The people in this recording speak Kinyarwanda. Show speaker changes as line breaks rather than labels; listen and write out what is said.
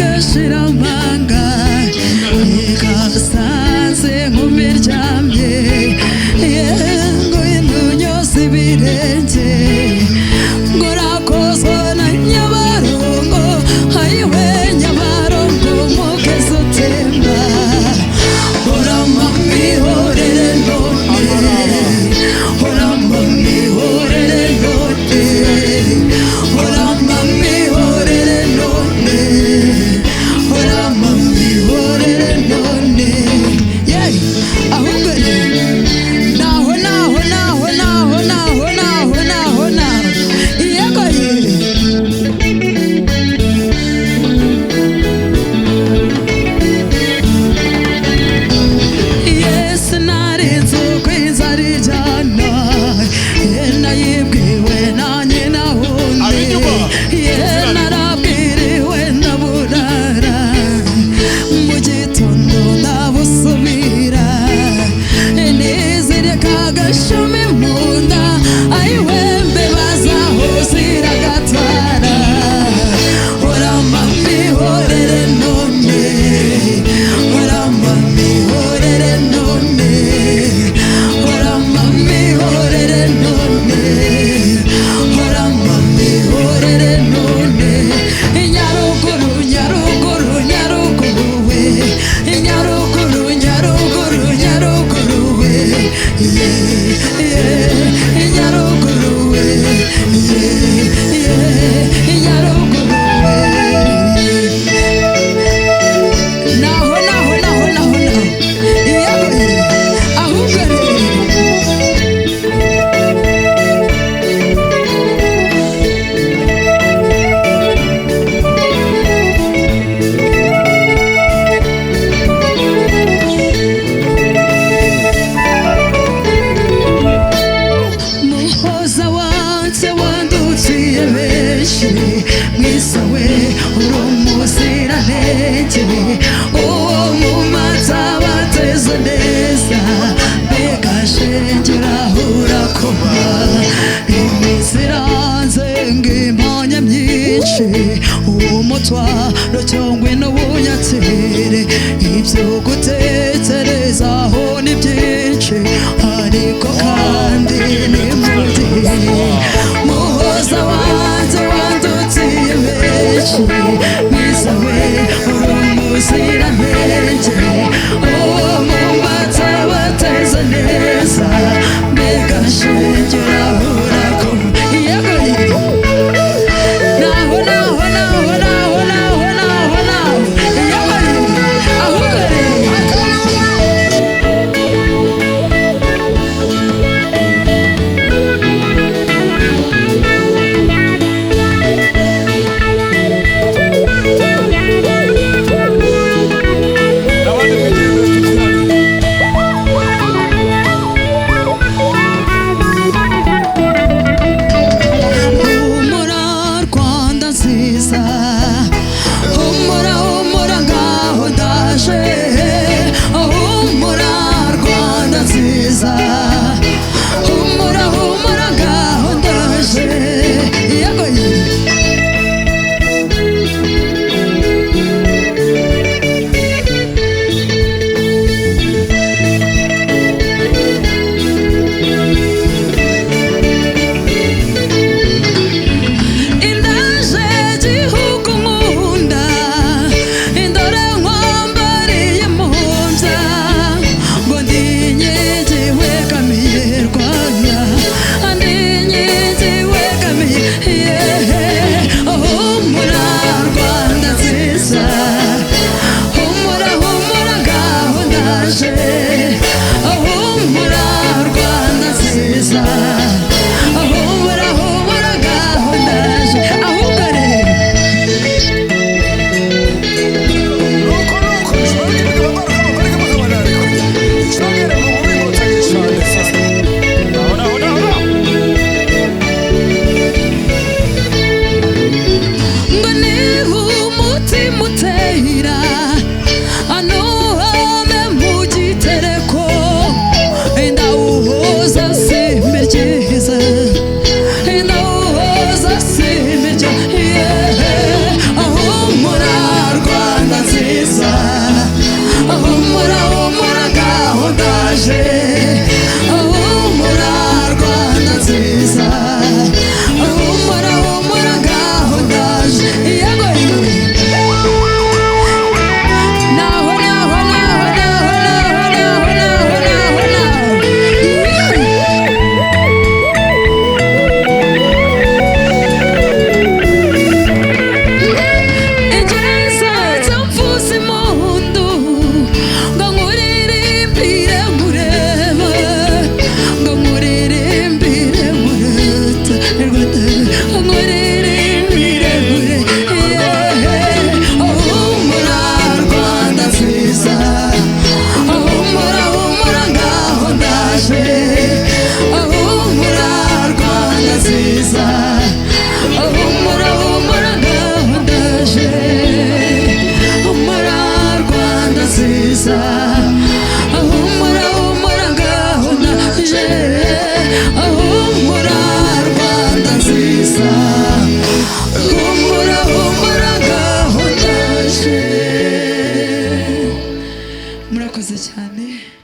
gashirambanga ikasanze nkumiryamye ngo intunyose ibirenge ngo rakozwe na Nyabarongo ayiwe Nyabarongo mugeze utemba urama mihorere none urama mihorere none urama mihorere none urama mihorere none ahubwo naho yego Yesu narinze uko inzara ijyana nayibwiwe nanjye nahundi narabwiriwe ndaburara mu gitondo ndabusubira nizirika agashumi mu nda ayiwe mbeba zaho ziragatwara urama mihorere none urama mihorere none urama mihorere none urama mihorere none Nyaruguru Nyaruguru Nyaruguru we Nyaruguru Nyaruguru Nyaruguru we Nyaruguru we Nyaruguru we naho ahubwo muhoza wanse wanduciye benshi mwisa we uri umuziranenge uwo mu mata bateze neza mbega shengera urakoma iminsi iranze ng'impanya myinshi umutwaro cyangwa n'ubunyatere ibyo gutekerezaho ni byinshi ariko kandi ni muti muhoza wanze wandutiye benshi mwiza we uri umuziranenge uwo mu mata bateze neza mbega shengera urakoma ahumura cyane.